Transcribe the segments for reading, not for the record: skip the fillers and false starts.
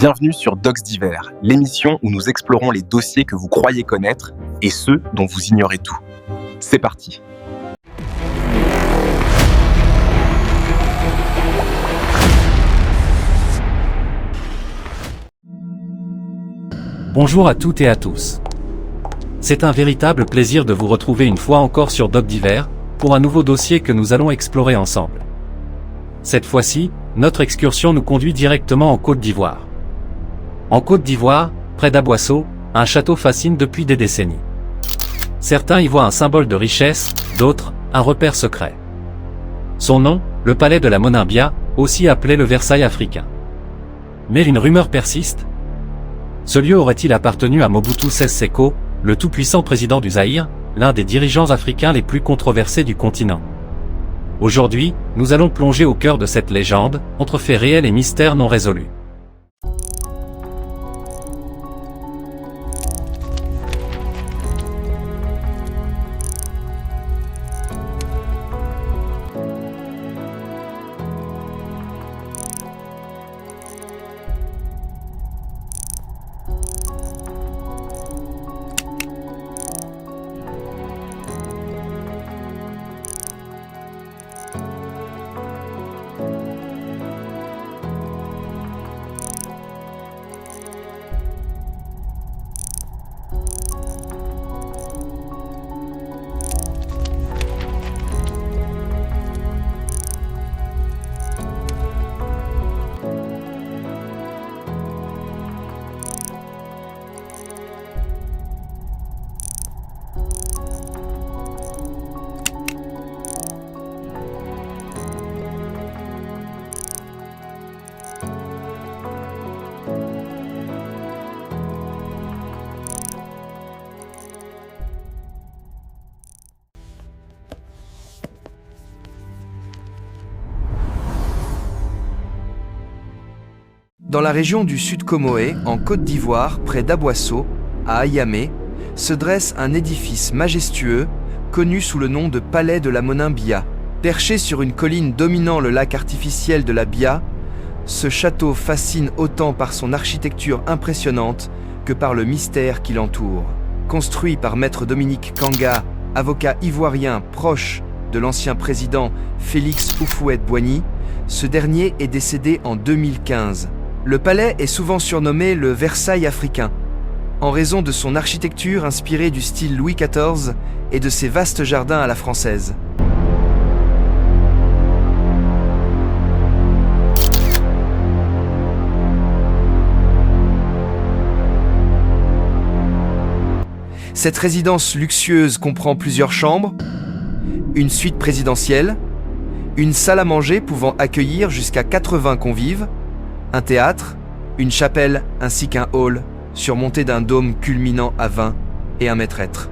Bienvenue sur Docs Divers, l'émission où nous explorons les dossiers que vous croyez connaître et ceux dont vous ignorez tout. C'est parti. Bonjour à toutes et à tous. C'est un véritable plaisir de vous retrouver une fois encore sur Docs Divers, pour un nouveau dossier que nous allons explorer ensemble. Cette fois-ci, notre excursion nous conduit directement en Côte d'Ivoire. En Côte d'Ivoire, près d'Aboisseau, un château fascine depuis des décennies. Certains y voient un symbole de richesse, d'autres, un repère secret. Son nom, le palais de la Monimbia, aussi appelé le Versailles africain. Mais une rumeur persiste. Ce lieu aurait-il appartenu à Mobutu Sese Seko, le tout-puissant président du Zaïre, l'un des dirigeants africains les plus controversés du continent? Aujourd'hui, nous allons plonger au cœur de cette légende, entre faits réels et mystères non résolus. Dans la région du Sud Comoé, en Côte d'Ivoire, près d'Aboisseau, à Ayamé, se dresse un édifice majestueux, connu sous le nom de Palais de la Monimbia. Perché sur une colline dominant le lac artificiel de la Bia, ce château fascine autant par son architecture impressionnante que par le mystère qui l'entoure. Construit par Maître Dominique Kanga, avocat ivoirien proche de l'ancien président Félix Houphouët-Boigny, ce dernier est décédé en 2015. Le palais est souvent surnommé le Versailles africain, en raison de son architecture inspirée du style Louis XIV et de ses vastes jardins à la française. Cette résidence luxueuse comprend plusieurs chambres, une suite présidentielle, une salle à manger pouvant accueillir jusqu'à 80 convives, un théâtre, une chapelle ainsi qu'un hall surmonté d'un dôme culminant à 20 et un maître-être.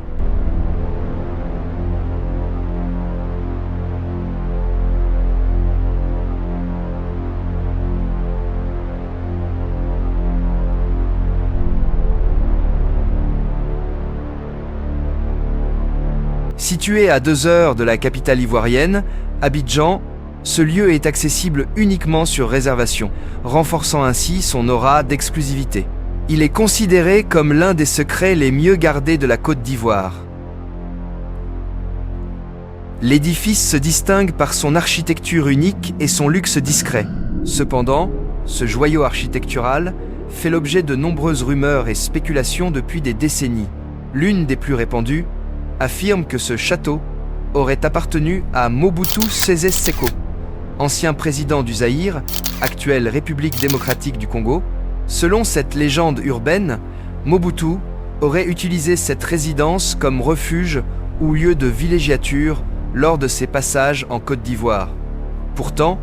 Situé à 2 heures de la capitale ivoirienne, Abidjan, ce lieu est accessible uniquement sur réservation, renforçant ainsi son aura d'exclusivité. Il est considéré comme l'un des secrets les mieux gardés de la Côte d'Ivoire. L'édifice se distingue par son architecture unique et son luxe discret. Cependant, ce joyau architectural fait l'objet de nombreuses rumeurs et spéculations depuis des décennies. L'une des plus répandues affirme que ce château aurait appartenu à Mobutu Sese Seko, ancien président du Zaïre, actuelle République démocratique du Congo. Selon cette légende urbaine, Mobutu aurait utilisé cette résidence comme refuge ou lieu de villégiature lors de ses passages en Côte d'Ivoire. Pourtant,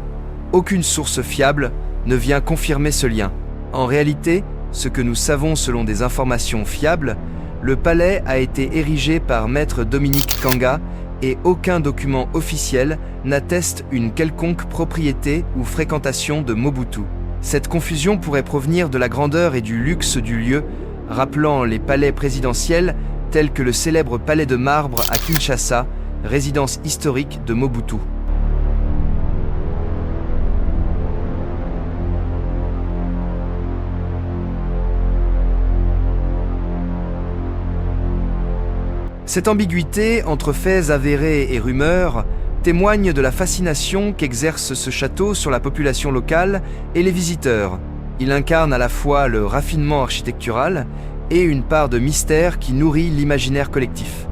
aucune source fiable ne vient confirmer ce lien. En réalité, ce que nous savons selon des informations fiables, le palais a été érigé par Maître Dominique Kanga et aucun document officiel n'atteste une quelconque propriété ou fréquentation de Mobutu. Cette confusion pourrait provenir de la grandeur et du luxe du lieu, rappelant les palais présidentiels tels que le célèbre palais de marbre à Kinshasa, résidence historique de Mobutu. Cette ambiguïté entre faits avérés et rumeurs témoigne de la fascination qu'exerce ce château sur la population locale et les visiteurs. Il incarne à la fois le raffinement architectural et une part de mystère qui nourrit l'imaginaire collectif.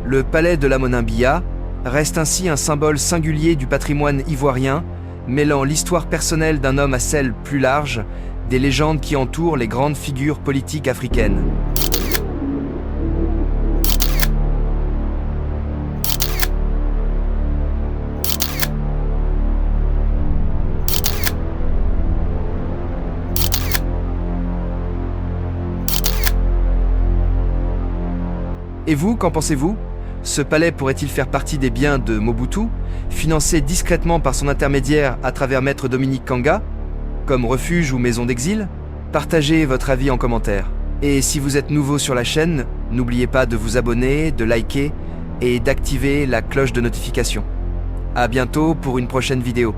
Le palais de la Monimbia reste ainsi un symbole singulier du patrimoine ivoirien, mêlant l'histoire personnelle d'un homme à celle plus large des légendes qui entourent les grandes figures politiques africaines. Et vous, qu'en pensez-vous? Ce palais pourrait-il faire partie des biens de Mobutu, financé discrètement par son intermédiaire à travers Maître Dominique Kanga, comme refuge ou maison d'exil? Partagez votre avis en commentaire. Et si vous êtes nouveau sur la chaîne, n'oubliez pas de vous abonner, de liker et d'activer la cloche de notification. À bientôt pour une prochaine vidéo.